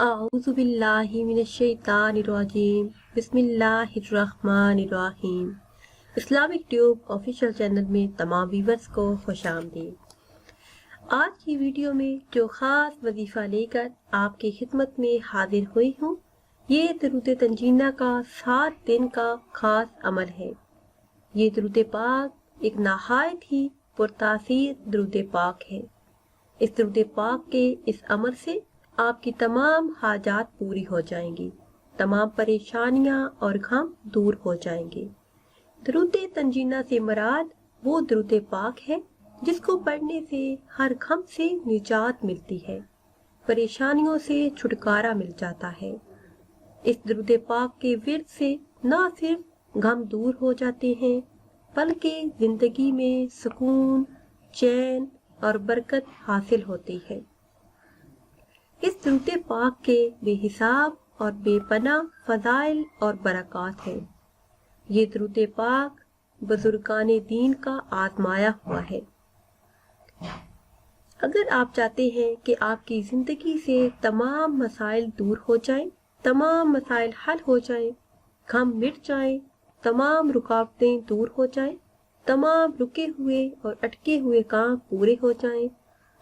अऊज़ु बिल्लाहि मिनश्शैतानिर्रजीम बिस्मिल्लाहिर्रहमानिर्रहीम। Islamic tube official channel में तमाम व्यूअर्स को खुशामदीद। आज की वीडियो में जो ख़ास वजीफ़ा लेकर आपकी खिदमत में हाजिर हुई हूँ, ये दरूद तंजीना का 7 दिन का ख़ास अमल है। ये दरूद पाक एक नहायत ही पुरतासीर दरूद पाक है। इस दरूद पाक के इस अमल से आपकी तमाम हाजात पूरी हो जाएंगी, तमाम परेशानियां और गम दूर हो जाएंगे। दरूद तंजीना से मुराद वो दरूद पाक है जिसको पढ़ने से हर गम से निजात मिलती है, परेशानियों से छुटकारा मिल जाता है। इस दरूद पाक के विर्द से न सिर्फ गम दूर हो जाते हैं बल्कि जिंदगी में सुकून, चैन और बरकत हासिल होती है। इस दरूद पाक के बेहिसाब और बेपनाह फज़ाइल और बरक़ात हैं। ये दरूद पाक बुजुर्गाने दीन का आज़माया हुआ है। अगर आप चाहते हैं कि आपकी ज़िंदगी से तमाम मसाइल दूर हो जाएं, तमाम मसाइल हल हो जाएं, गम मिट जाएं, तमाम रुकावटें दूर हो जाएं, तमाम रुके हुए और अटके हुए काम पूरे हो जाएं,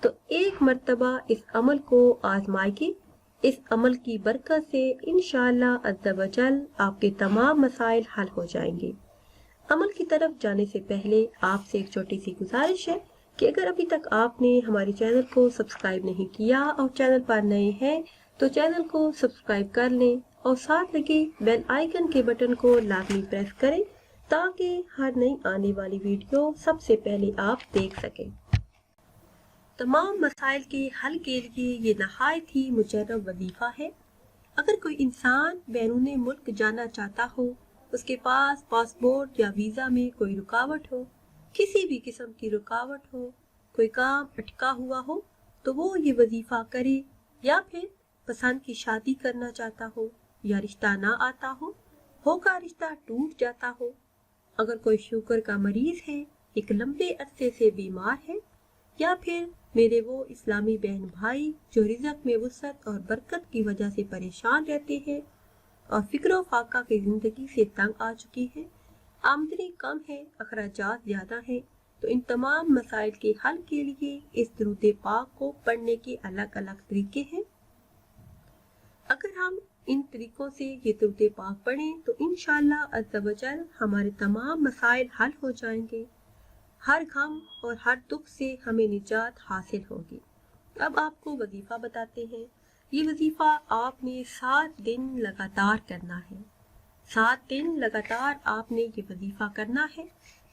तो एक मर्तबा इस अमल को आजमाइए। इस अमल की बरकत से इंशाअल्लाह अज़्ज़ा वजल आपके तमाम मसाइल हल हो जाएंगे। अमल की तरफ जाने से पहले आपसे एक छोटी सी गुजारिश है कि अगर अभी तक आपने हमारे चैनल को सब्सक्राइब नहीं किया और चैनल पर नए हैं तो चैनल को सब्सक्राइब कर लें और साथ लगे बेल आइकन के बटन को लाजमी प्रेस करें ताकि हर नई आने वाली वीडियो सबसे पहले आप देख सकें। तमाम मसाइल के हल के लिए ये नहायत ही मुजर्रब वजीफा है। अगर कोई इंसान बैरून मुल्क जाना चाहता हो, उसके पास पासपोर्ट या वीज़ा में कोई रुकावट हो, किसी भी किस्म की रुकावट हो, कोई काम अटका हुआ हो, तो वो ये वजीफा करे। या फिर पसंद की शादी करना चाहता हो या रिश्ता ना आता होगा रिश्ता टूट जाता हो, अगर कोई शुगर का मरीज है, एक लंबे अरसे से बीमार है, या फिर मेरे वो इस्लामी बहन भाई जो रिज़्क में वुसअत और बरकत की वजह से परेशान रहते हैं और फिक्र फाका की ज़िंदगी से तंग आ चुकी है, आमदनी कम है, अखराजात ज़्यादा हैं, तो इन तमाम मसाइल के हल के लिए इस दरूद पाक को पढ़ने के अलग अलग तरीके हैं। अगर हम इन तरीकों से ये दरूद पाक पढ़ें तो इंशाअल्लाह अज़्ज़ा वजल हमारे तमाम मसाइल हल हो जाएंगे, हर गम और हर दुख से हमें निजात हासिल होगी। अब आपको वजीफा बताते हैं। ये वजीफा आपने 7 दिन लगातार करना है। 7 दिन लगातार आपने ये वजीफा करना है।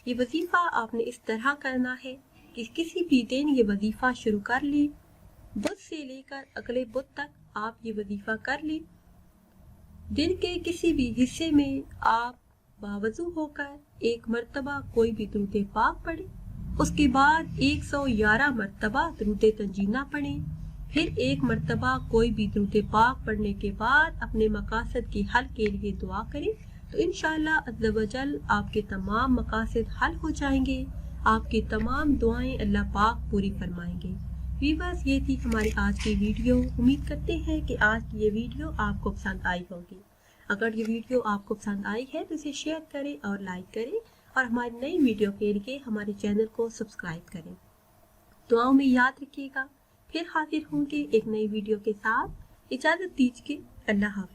ये वजीफा आपने इस तरह करना है कि किसी भी दिन ये वजीफा शुरू कर ली, बुध से लेकर अगले बुध तक आप ये वजीफा कर ली। दिन के किसी भी हिस्से में आप बावजू होकर एक मर्तबा कोई भी दरूद पाक पढ़े, उसके बाद 111 मर्तबा दरूद तंजीना पढ़े, फिर एक मर्तबा कोई भी दरूद पाक पढ़ने के बाद अपने मकासद के हल के लिए दुआ करें, तो इंशाअल्लाह अज़्ज़ा वजल आपके तमाम मकासद हल हो जाएंगे, आपकी तमाम दुआएं अल्लाह पाक पूरी फरमाएंगे। व्यूअर्स, ये थी हमारी आज की वीडियो। उम्मीद करते हैं कि आज की ये वीडियो आपको पसंद आई होगी। अगर ये वीडियो आपको पसंद आई है तो इसे शेयर करें और लाइक करें और हमारी नई वीडियो के लिए हमारे चैनल को सब्सक्राइब करें। दुआओं में याद रखिएगा। फिर हाजिर होंगे एक नई वीडियो के साथ। इजाज़त दीजिए। अल्लाह हाफ़िज़।